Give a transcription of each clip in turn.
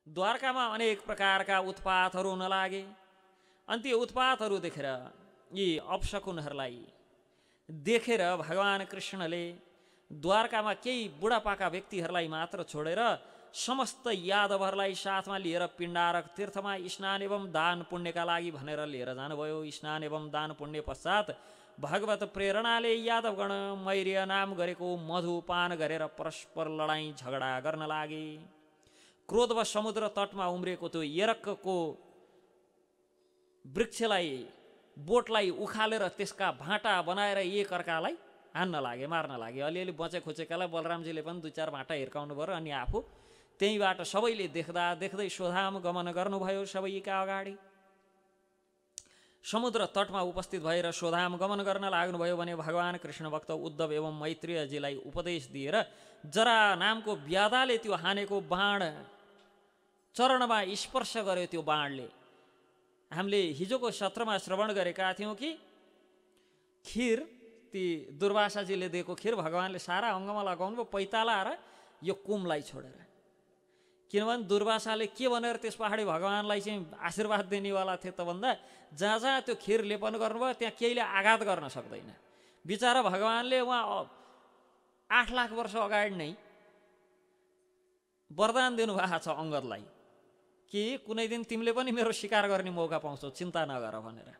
द्वारकामा अनेक प्रकारका उत्पातहरू हुन लागे। अनि ती उत्पातहरू देखेर यी अपशकुनहरूलाई देखेर भगवान कृष्णले द्वारकामा केही बुढापाका व्यक्तिहरूलाई मात्र छोडेर समस्त यादवहरूलाई साथमा लिएर पिण्डारक तीर्थमा स्नान एवं दान पुण्यका लागि भनेर लिएर जानुभयो। स्नान एवं दान पुण्य पश्चात भगवत प्रेरणाले यादवगण मैर्य नाम गरेको मधुपान गरेर परस्पर लडाईँ झगडा गर्न लागे। क्रोधवश समुद्र तटमा उम्रिएको त्यो एरकको वृक्षलाई बोटलाई उखालेर त्यसका भाँटा बनाएर एक अर्कालाई हान्न लागे, मार्न लागे। अलिअलि बचे खोचेकालाई बलरामजीले पनि 2-4 भाँटा हिर्काउनु भयो अनि आफू त्यहीबाट सबैले देख्दा देख्दै स्वधाम गमन गर्नुभयो। सबैका अगाडि समुद्र तटमा उपस्थित भएर स्वधाम गमन गर्न लाग्नुभयो भने भगवान कृष्ण भक्त उद्धव एवं मैत्रेयजीलाई उपदेश दिएर जरा नामको व्याधाले त्यो हानेको बाण चरणमा स्पर्श गर्यो। त्यो बाणले हामीले हिजोको सत्रमा श्रवण गरेका थियौँ कि खिर ती दुर्वासाजीले दिएको खिर भगवानले सारा अङ्गमा लगाउनु भयो पैताला र यो कुमलाई छोडेर। किनभने दुर्वासाले के भनेर त्यस पहाडी भगवानलाई चाहिँ आशीर्वाद दिनेवाला थिए त भन्दा जहाँ जहाँ त्यो खिर लेपन गर्नुभयो त्यहाँ केहीले आघात गर्न सक्दैन। बिचरा भगवानले उहाँ 8 लाख वर्ष अगाडि नै वरदान दिनुभएको छ अङ्गदलाई कि कुनै दिन तिमीले पनि मेरो शिकार गर्ने मौका पाउँछौ, चिन्ता नगर भनेर।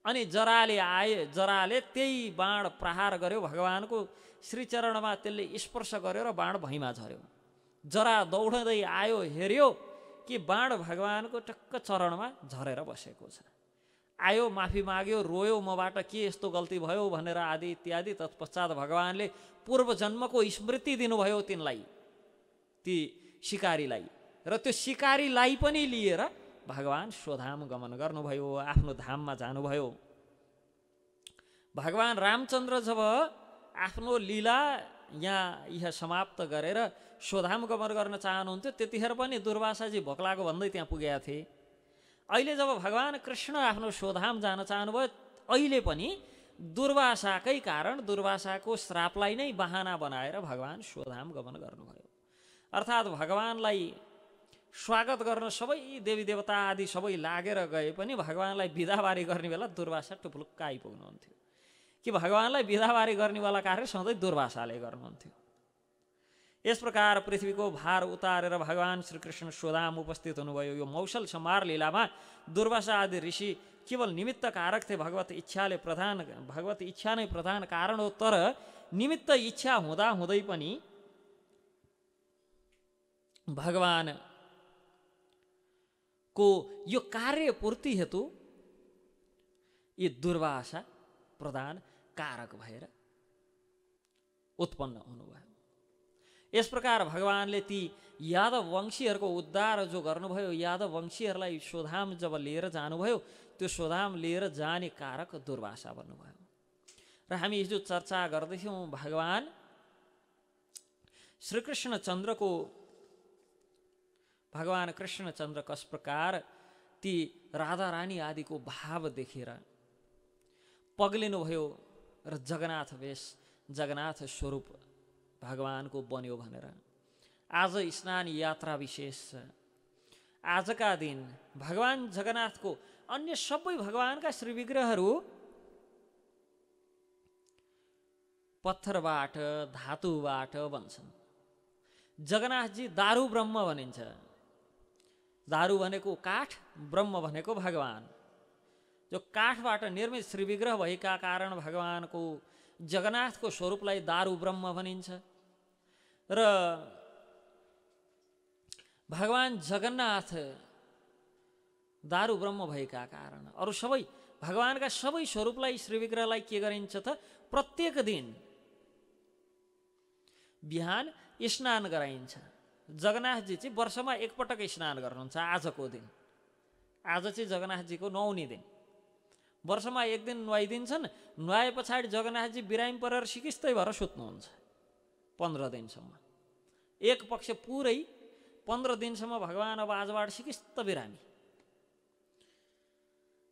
अनि जराले आए, जराले त्यही बाण प्रहार गर्यो भगवानको श्रीचरणमा, त्यसले स्पर्श गर्यो र बाण भुइँमा झर्यो। जरा दौडँदै आयो, हेर्यो कि बाण भगवानको टक्क चरणमा झरेर बसेको छ। आयो, माफी माग्यो, रोयो, मबाट के यस्तो गल्ती भयो भनेर आदि इत्यादि। तत्पश्चात भगवानले पूर्व जन्मको स्मृति दिनुभयो तिनलाई, ती शिकारीलाई, र त्यो शिकारीलाई पनि लिएर भगवान स्वधाम गमन गर्नुभयो, आफ्नो धाममा जानुभयो। भगवान रामचन्द्र जब आफ्नो लीला यहाँ समाप्त गरेर स्वधाम गमन गर्न चाहनुहुन्थ्यो त्यतिखेर पनि दुर्वासाजी भोक्लाको भन्दै त्यहाँ पुगेका थिए। अहिले जब भगवान कृष्ण आफ्नो स्वधाम जान चाहनुभयो, अहिले पनि दुर्वासाकै कारण, दुर्वासाको श्रापलाई नै बहाना बनाएर भगवान स्वधाम गमन गर्नुभयो। अर्थात् भगवानलाई स्वागत गर्न सबै देवी देवता आदि सबै लागेर गए पनि भगवानलाई बिदाबारी गर्ने बेला दुर्वासा टुप्लुक्क आइपुग्नुहुन्थ्यो। कि भगवानलाई बिदाबारी गर्नेवाला कार्य सधैँ दुर्वासाले गर्नुहुन्थ्यो। यस प्रकार पृथ्वीको भार उतारेर भगवान श्रीकृष्ण स्वधाम उपस्थित हुनुभयो। यो मौसल संहार लीलामा दुर्वासा आदि ऋषि केवल निमित्त कारक थिए। भगवत इच्छा नै प्रधान कारण हो। तर निमित्त इच्छा हुँदा हुँदै पनि भगवान को यो कार्य पूर्ति हेतु यी दुर्वासा प्रधान कारक भएर उत्पन्न हुनुभयो। यस प्रकार भगवानले ती यादव वंशीहरूको उद्धार जो गर्नुभयो, यादव वंशीहरूलाई स्वधाम जब लिएर जानुभयो, त्यो स्वधाम लिएर जाने कारक दुर्वासा बन्नुभयो। र हामी हिजो चर्चा गर्दैथ्यौँ भगवान श्रीकृष्णचन्द्रको, भगवान कृष्णचन्द्र कस प्रकार ती राधा रानी आदिको भाव देखेर पग्लिनुभयो र जगन्नाथ वेश, जगन्नाथ स्वरूप भगवानको बन्यो भनेर। आज स्नान यात्रा विशेष छ। आजका दिन भगवान जगन्नाथको अन्य सबै भगवानका श्रीविग्रहहरू पत्थरबाट, धातुबाट बन्छन्। जगन्नाथजी दारु ब्रह्म भनिन्छ। दारु भनेको काठ, ब्रह्म भनेको भगवान। जो काठबाट निर्मित श्रीविग्रह भएका कारण भगवानको जगन्नाथको स्वरूपलाई दारु ब्रह्म भनिन्छ। र भगवान जगन्नाथ दारु ब्रह्म भएका कारण अरू सबै भगवानका सबै स्वरूपलाई, श्रीविग्रहलाई के गरिन्छ त प्रत्येक दिन बिहान स्नान गराइन्छ। जगन्नाथजी चाहिँ वर्षमा एकपटक स्नान गर्नुहुन्छ। आजको दिन, आज चाहिँ जगन्नाथजीको नुहाउने दिन। वर्षमा एक दिन नुहाइदिन्छन्। नुहाए पछाडि जगन्नाथजी बिरामी परेर सिकिस्तै भएर सुत्नुहुन्छ 15 दिनसम्म। एक पक्ष पुरै 15 दिनसम्म भगवान अब आजबाट सिकिस्त बिरामी।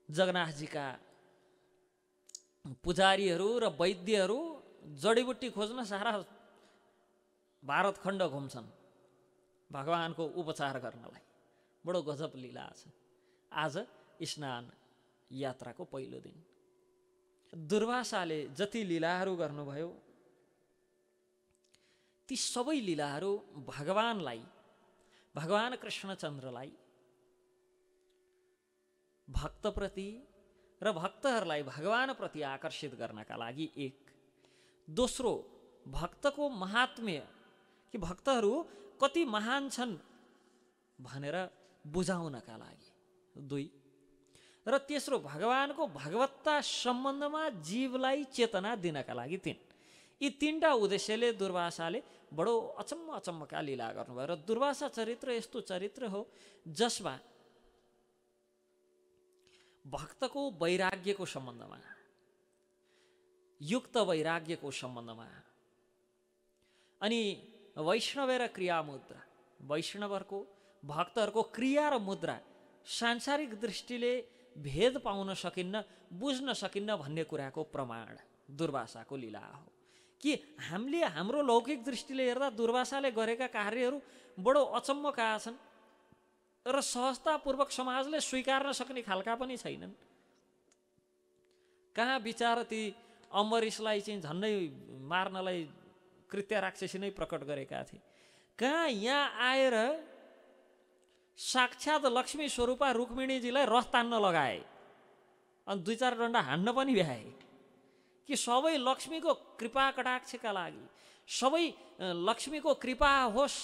जगन्नाथजीका पुजारीहरू र वैद्यहरू जडीबुट्टी खोज्न सारा भारत खण्ड घुम्छन्। भगवानको उपचार गर्नलाई। बडो गजब लीला छ। आज स्नान यात्राको पहिलो दिन दुर्वासाले जति लीलाहरू गर्नुभयो ती सबै लीलाहरू भगवानलाई, भगवान कृष्णचन्द्रलाई भक्तप्रति र भक्तहरूलाई भगवानप्रति आकर्षित गर्नका लागि एक, दोस्रो भक्तको महात्म्य कि भक्तहरू कति महान छन् भनेर बुझाउनका लागि, दुई, र तेस्रो भगवानको भगवत्ता सम्बन्धमा जीवलाई चेतना दिनका लागि, तीन। यी तीनटा उद्देश्यले दुर्वासाले बडो अचम्मका लीला गर्नुभयो। र दुर्वासा चरित्र यस्तो चरित्र हो जसमा भक्तको वैराग्यको सम्बन्धमा, युक्त वैराग्यको सम्बन्धमा, अनि वैष्णव र क्रिया मुद्रा, वैष्णवहरूको भक्तहरूको क्रिया र मुद्रा सांसारिक दृष्टिले भेद पाउन सकिन्न, बुझ्न सकिन्न भन्ने कुराको प्रमाण दुर्वासाको लीला हो। कि हामीले हाम्रो लौकिक दृष्टिले हेर्दा दुर्वासाले गरेका कार्यहरू बडो अचम्मका छन् र सहजतापूर्वक समाजले स्वीकार्न सक्ने खालका पनि छैनन्। कहाँ विचार ती अम्बरीशलाई चाहिँ झन्डै मार्नलाई कृत्य राक्षसी नै प्रकट गरेका थिए, कहाँ यहाँ आएर साक्षात् लक्ष्मी स्वरूपा रुक्मिणीजीलाई रथ तान्न लगाए अनि दुई चार डन्डा हान्न पनि भ्याए। कि सबै लक्ष्मीको कृपा कटाक्षका लागि, सबै लक्ष्मीको कृपा होस्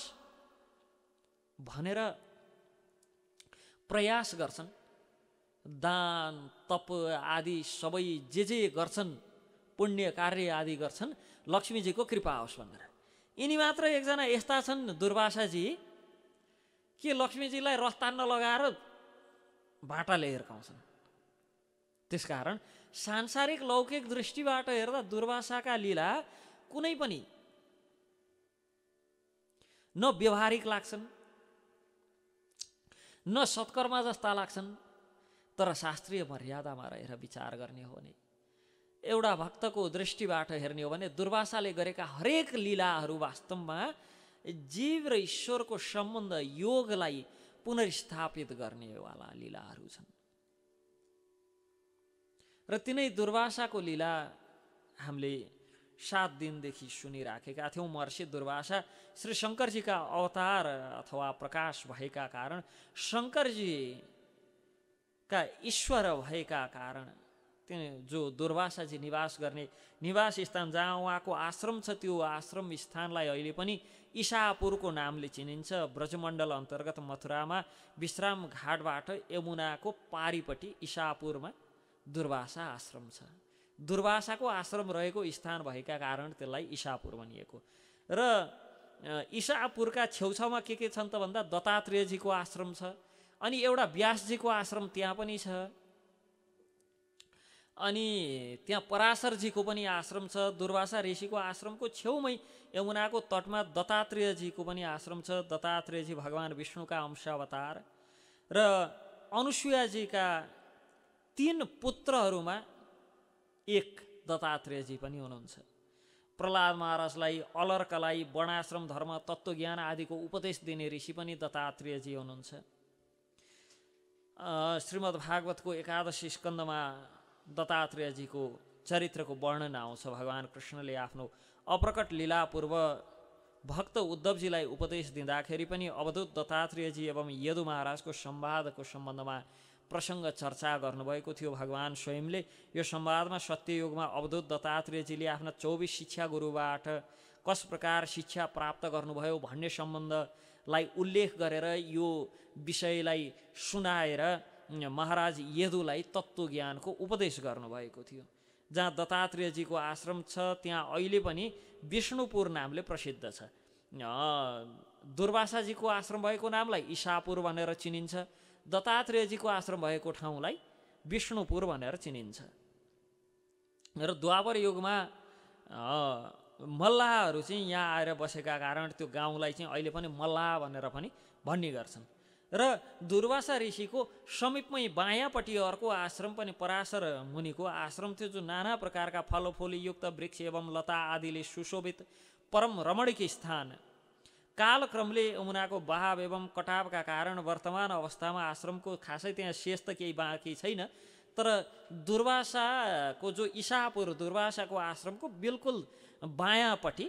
भनेर प्रयास गर्छन्। दान तप आदि सबै जे गर्छन्, पुण्य कार्य आदि गर्छन् लक्ष्मीजीको कृपा होस् भनेर। यिनी मात्र एकजना यस्ता छन् दुर्वासाजी कि लक्ष्मीजीलाई रथ तान्न लगाएर भाटाले हिर्काउँछन्। त्यसकारण सांसारिक लौकिक दृष्टिबाट हेर्दा दुर्वासाका लीला कुनै पनि न व्यवहारिक लाग्छन्, न सत्कर्म जस्ता लाग्छन्, तर शास्त्रीय मर्यादामा रहेर विचार गर्ने हो भने, एउटा भक्तको दृष्टिबाट हेर्ने हो भने दुर्वासाले गरेका हरेक लीलाहरू वास्तवमा जीव र ईश्वरको सम्बन्ध, योगलाई पुनर्स्थापित गर्नेवाला लीलाहरू छन्। र तिनै दुर्वासाको लीला हामीले 7 दिनदेखि सुनिराखेका थियौँ। महर्षि दुर्वासा श्री शङ्करजीका अवतार अथवा प्रकाश भएका कारण, शङ्करजीका ईश्वर भएका कारण जो दुर्वासाजी निवास गर्ने निवास स्थान जहाँ उहाँको आश्रम छ, त्यो आश्रम स्थानलाई अहिले पनि इसापुरको नामले चिनिन्छ। ब्रजमण्डल अन्तर्गत मथुरामा विश्राम घाटबाट यमुनाको पारिपट्टि इसापुरमा दुर्वासा आश्रम छ। दुर्वासाको आश्रम रहेको स्थान भएका कारण त्यसलाई इसापुर भनिएको। र इसापुरका छेउछाउमा के छन् त भन्दा दत्तात्रेयजीको आश्रम छ, अनि एउटा व्यासजीको आश्रम त्यहाँ पनि छ, अनि त्यहाँ पराशरजीको पनि आश्रम छ। दुर्वासा ऋषिको आश्रमको छेउमै यमुनाको तटमा दत्तात्रेयजीको पनि आश्रम छ। दत्तात्रेयजी भगवान विष्णुका अंशावतार र अनुसुयाजीका 3 पुत्रहरूमा एक दत्तात्रेयजी पनि हुनुहुन्छ। प्रहलाद महाराजलाई, अलर्कलाई वर्णाश्रम धर्म तत्त्वज्ञान आदिको उपदेश दिने ऋषि पनि दत्तात्रेयजी हुनुहुन्छ। श्रीमद् भागवतको 11 स्कन्धमा दत्तात्रेयजीको चरित्रको वर्णन आउँछ। भगवान कृष्णले आफ्नो अप्रकट लीलापूर्व भक्त उद्धवजीलाई उपदेश दिँदाखेरि पनि अवधूत दत्तात्रेयजी एवं यदु महाराजको संवादको सम्बन्धमा प्रसङ्ग चर्चा गर्नुभएको थियो। भगवान स्वयंले यो संवादमा सत्ययुगमा अवधूत दत्तात्रेयजीले आफ्ना 24 शिक्षा गुरुबाट कस प्रकार शिक्षा प्राप्त गर्नुभयो भन्ने सम्बन्धलाई उल्लेख गरेर यो विषयलाई सुनाएर महाराज यदुलाई तत्त्वज्ञानको उपदेश गर्नुभएको थियो। जहाँ दत्तात्रेयजीको आश्रम छ त्यहाँ अहिले पनि विष्णुपुर नामले प्रसिद्ध छ। दुर्वासाजीको आश्रम भएको नामलाई इसापुर भनेर चिनिन्छ, दत्तात्रेयजीको आश्रम भएको ठाउँलाई विष्णुपुर भनेर चिनिन्छ। र द्वापर युगमा मल्लाहरू चाहिँ यहाँ आएर बसेका कारण त्यो गाउँलाई चाहिँ अहिले पनि मल्ला भनेर पनि भन्ने गर्छन्। र दुर्वासा ऋषिको समीपमै बायाँपट्टि अर्को आश्रम पनि पराशर मुनिको आश्रम थियो, जो नाना प्रकारका फलफुली युक्त वृक्ष एवं लता आदिले सुशोभित परम रमणीक स्थान। कालक्रमले यमुनाको बहाव एवं कटावका कारण वर्तमान अवस्थामा आश्रमको खासै त्यहाँ शेष त केही बाँकी छैन। तर दुर्वासाको जो इसापुर दुर्वासाको आश्रमको बिल्कुल बायाँपट्टि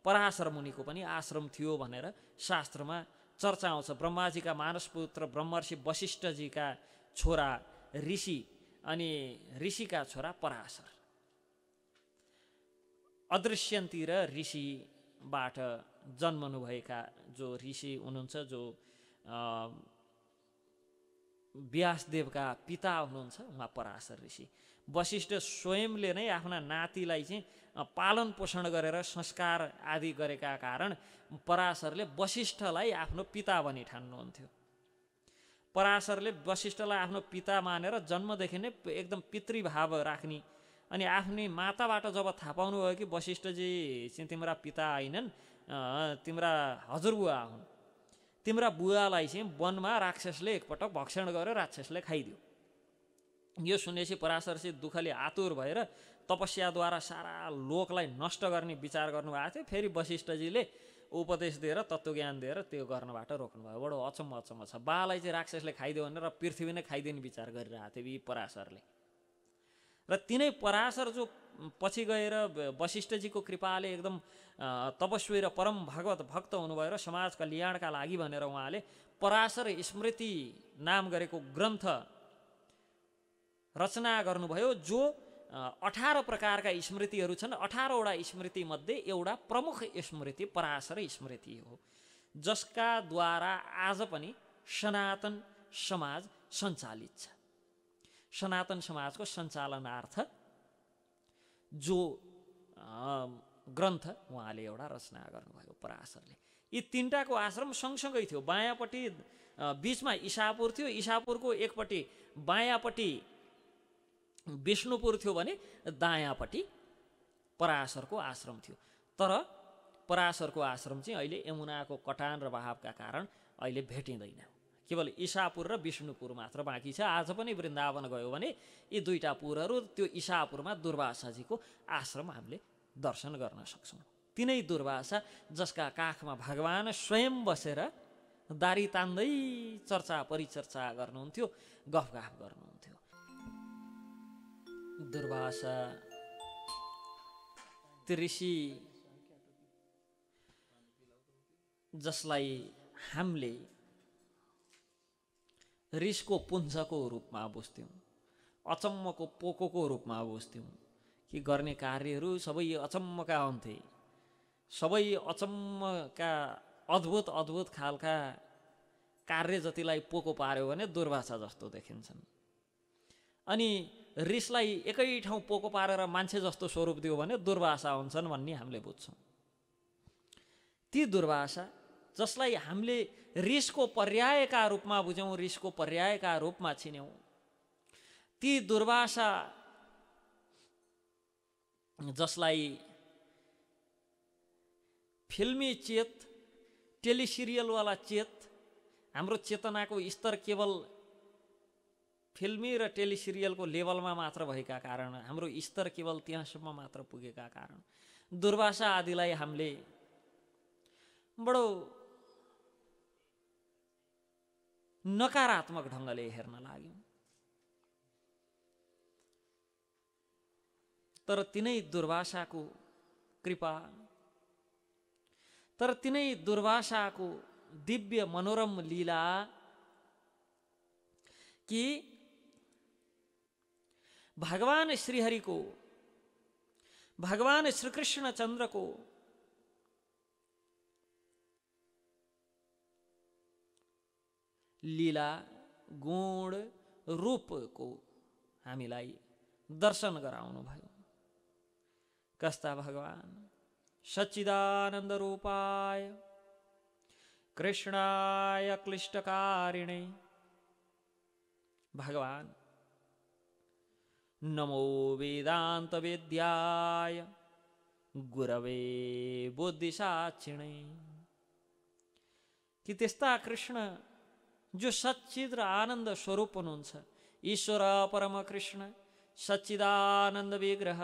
पराशर मुनिको पनि आश्रम थियो भनेर शास्त्रमा चर्चा आउँछ। ब्रह्माजीका मानसपुत्र ब्रह्मर्षि वशिष्ठजीका छोरा ऋषि अनि ऋषिका छोरा पराशर। अदृश्यन्तिर ऋषिबाट जन्मनुभएका जो ऋषि हुनुहुन्छ, जो व्यासदेवका पिता हुनुहुन्छ, उहाँ पराशर ऋषि। वशिष्ठ स्वयंले नै आफ्ना नातिलाई चाहिँ पालन पोषण गरेर संस्कार आदि गरेका कारण पराशरले वशिष्ठलाई आफ्नो पिता भनी ठान्नुहुन्थ्यो। पराशरले वशिष्ठलाई आफ्नो पिता मानेर जन्मदेखि नै एकदम पितृभाव राख्ने, अनि आफ्नी माताबाट जब थाहा पाउनुभयो कि वशिष्ठजी चाहिँ तिम्रा पिता होइनन्, तिम्रा हजुरबुवा हुन्, तिम्रा बुवालाई चाहिँ वनमा राक्षसले एकपटक भक्षण गरेर राक्षसले खाइदियो। यो सुनेपछि पराशरजी दुःखले आतुर भएर तपस्याद्वारा सारा लोकलाई नष्ट गर्ने विचार गर्नुभएको थियो। फेरि वशिष्ठजीले उपदेश दिएर तत्त्वज्ञान दिएर त्यो गर्नबाट रोक्नुभयो। बडो अचम्म छ। बालाई चाहिँ राक्षसले खाइदियो भनेर पृथ्वी नै खाइदिने विचार गरिरहेको थियो यी पराशरले। र तिनै पराशर जो पछि गएर वशिष्ठजीको कृपाले एकदम तपस्वी र परम भगवत भक्त हुनुभयो र समाज कल्याणका लागि भनेर उहाँले पराशर स्मृति नाम गरेको ग्रन्थ रचना गर्नुभयो, जो 18 प्रकारका स्मृतिहरू छन्। 18वटा स्मृति मध्ये एउटा प्रमुख स्मृति पराशर स्मृति हो, जसका द्वारा आज पनि सनातन समाज सञ्चालित छ। सनातन समाजको सञ्चालनार्थ जो ग्रन्थ उहाँले एउटा रचना गर्नुभयो पराशरले। यी तीनटाको आश्रम सँगसँगै थियो। बायाँपट्टि बीचमा इसापुर थियो, इसापुरको एकपट्टि बायाँपट्टि विष्णुपुर थियो भने दायाँपट्टि पराशरको आश्रम थियो। तर पराशरको आश्रम चाहिँ अहिले यमुनाको कटान र बहावका कारण अहिले भेटिँदैन। केवल इसापुर र विष्णुपुर मात्र बाँकी छ। आज पनि वृन्दावन गयो भने यी दुईटा पुरहरू, त्यो इसापुरमा दुर्वासाजीको आश्रम हामीले दर्शन गर्न सक्छौँ। तिनै दुर्वासा जसका काखमा भगवान स्वयं बसेर दारी तान्दै चर्चा परिचर्चा गर्नुहुन्थ्यो, गफगाफ गर्नुहुन्थ्यो। दुर्वासा ऋषि जसलाई हामीले रिसको पुञ्जको रूपमा बुझ्थ्यौँ, अचम्मको पोकोको रूपमा बुझ्थ्यौँ कि गर्ने कार्यहरू सबै अचम्मका हुन्थे। सबै अचम्मका अद्भुत अद्भुत खालका कार्य जतिलाई पोको पार्यो भने दुर्वासा जस्तो देखिन्छन्। अनि रिसलाई एकै ठाउँ पोको पारेर मान्छे जस्तो स्वरूप दियो भने दुर्वासा हुन्छन् भन्ने हामीले बुझ्छौँ। ती दुर्वासा जसलाई हामीले रिसको पर्यायका रूपमा बुझ्यौँ, रिसको पर्यायका रूपमा चिन्यौँ, ती दुर्वासा जसलाई फिल्मी चेत, टेलिसिरियलवाला चेत, हाम्रो चेतनाको स्तर केवल फिल्मी र टेलिसिरियलको लेभलमा मात्र भएका कारण, हाम्रो स्तर केवल त्यहाँसम्म मात्र पुगेका कारण दुर्वासा आदिलाई हामीले बडो नकारात्मक ढङ्गले हेर्न लाग्यौँ। तर तिनै दुर्वासाको कृपा, तर तिनै दुर्वासाको दिव्य मनोरम लीला कि भगवान श्रीहरिको, भगवान श्रीकृष्ण चन्द्रको लीला गुण रूपको हामीलाई दर्शन गराउनु भयो। कस्ता भगवान! सच्चिदानन्द रूपाय कृष्णाय क्लिष्टकारिणे भगवान नमो वेदांत वेद्याय गुरवे बुद्धिसाक्षिणे। कि त्यस्ता कृष्ण जो सच्चिद र आनन्द स्वरूप हुनुहुन्छ, ईश्वर परम कृष्ण सच्चिदानन्द विग्रह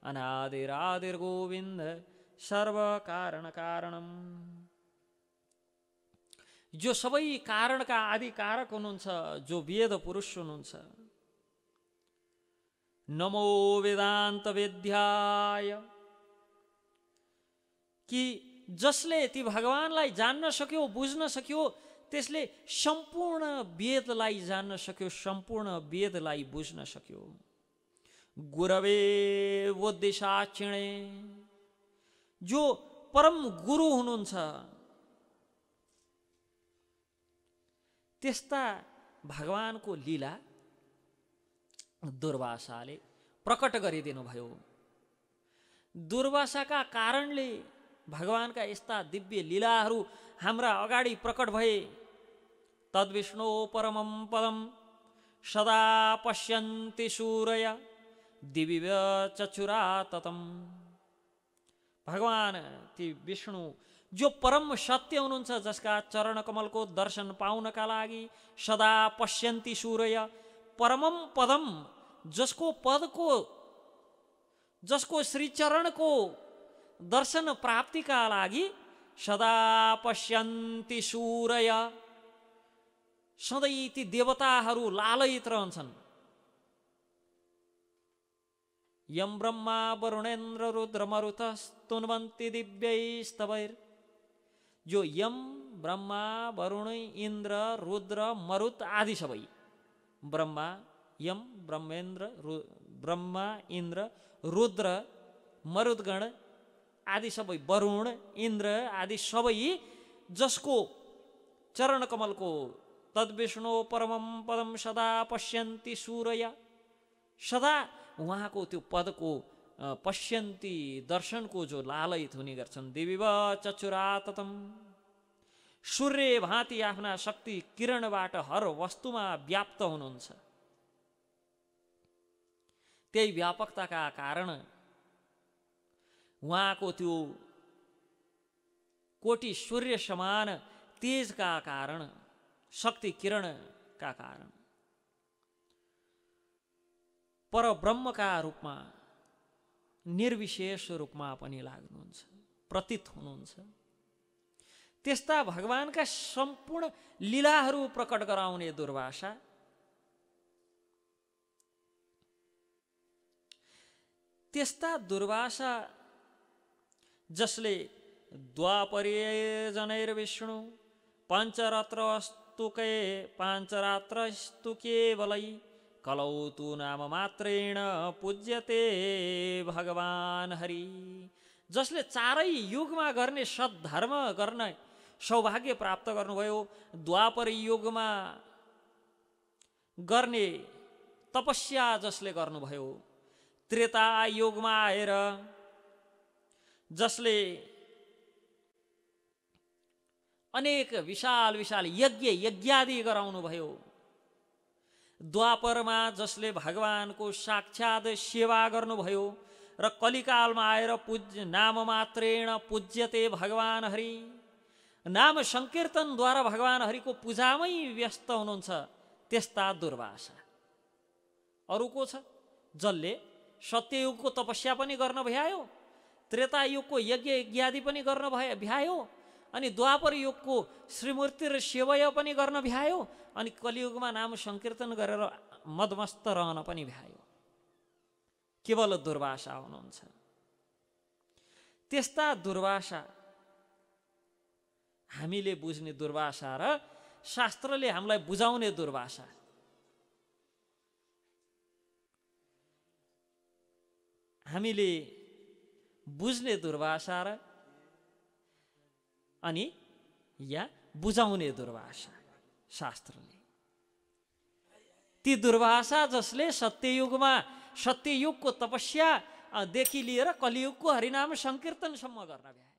अनादिरादिर गोविन्द सर्व कारण कारणम, जो सबै कारणका आदि कारक हुनुहुन्छ, जो वेद पुरुष हुनुहुन्छ। नमो वेदान्त वेद्याय, कि जसले ती भगवानलाई जान्न सक्यो, बुझ्न सक्यो, त्यसले सम्पूर्ण वेदलाई जान्न सक्यो, सम्पूर्ण वेदलाई बुझ्न सक्यो। गुरवे वोद्देशाक्षिणे, जो परम गुरु हुनुहुन्छ, त्यस्ता भगवानको लीला दुर्वासाले प्रकट गरिदिनु भयो। दुर्वासाका कारणले भगवानका यस्ता दिव्य लीलाहरू हाम्रा अगाडि प्रकट भए। तद्विष्णु परमं पदम सदा पश्यन्ति सूरय दिव्य चक्षुरा ततम। भगवान ती विष्णु जो परम सत्य हुनुहुन्छ, जसका चरण कमलको दर्शन पाउनका लागि सदा पश्यन्ति सूरय, परमम पदम, जसको पदको, जसको श्रीचरणको दर्शन प्राप्तिका लागि सदा पश्यन्ति सूरय, सधैँ ती देवताहरू लालयित रहन्छन्। यम ब्रह्मा वरुणेन्द्र रुद्र मरुतस्तुन्वन्ति दिव्यैस्तवैर्, जो यम ब्रह्मा वरुण इन्द्र रुद्र मरुत आदि सबै, ब्रह्मा यम ब्रह्मा इन्द्र रुद्र मरुदगण आदि सबै, वरुण इन्द्र आदि सबै, जसको चरण कमलको तद्विष्णु परमं पदम सदा पश्यन्ति सूरय, सदा उहाँको त्यो पदको पश्यन्ति दर्शनको जो लालयित हुने गर्छन्। दिव्य चक्षुरा ततम, सूर्य भाँति आफ्ना शक्ति किरणबाट हर वस्तुमा व्याप्त हुनुहुन्छ। त्यही व्यापकताका कारण उहाँको त्यो कोटि सूर्य समान तेजका कारण, शक्ति किरणका कारण परब्रह्मका रूपमा निर्विशेष रूपमा पनि लाग्नुहुन्छ, प्रतीत हुनुहुन्छ। त्यस्ता भगवानका सम्पूर्ण लीलाहरू प्रकट गराउने दुर्वासा त्यस्ता दुर्वासा जसले द्वापरे जनैर्विष्णु पाञ्चरात्रस्तु केवलै कलौ तु नाम मात्रेण पूज्यते भगवान हरि, जसले चारै युगमा गर्ने सद्धर्म गर्न सौभाग्य प्राप्त गर्नुभयो, द्वापर युगमा गर्ने तपस्या जसले गर्नुभयो, त्रेता युगमा आएर जसले अनेक विशाल विशाल यज्ञादि गराउनु भयो, द्वापरमा जसले भगवानको साक्षात सेवा गर्नुभयो र कलिकालमा आएर नाम मात्रेण पूज्यते भगवान हरि, नाम संकीर्तनद्वारा भगवान हरिको पूजामै व्यस्त हुनुहुन्छ, त्यस्ता दुर्वासा अरु को छ? जसले सत्ययुगको तपस्या पनि गर्न भ्यायो, त्रेता युगको यज्ञादि पनि गर्न भ्यायो, अनि द्वापर युगको श्रीमूर्ति र सेवय पनि गर्न भ्यायो, अनि कलियुगमा नाम संकीर्तन गरेर मदमस्त रहन पनि भ्यायो। केवल दुर्वासा हुनुहुन्छ। त्यस्ता दुर्वासा हामीले बुझ्ने दुर्वासा र शास्त्रले हामीलाई बुझाउने दुर्वासा, हामीले बुझ्ने दुर्वासा र अनि या बुझाउने दुर्वासा शास्त्रले। ती दुर्वासा जसले सत्ययुगमा सत्ययुगको तपस्या देखि लिएर कलियुगको हरिनाम संकीर्तनसम्म गर्न भ्याए।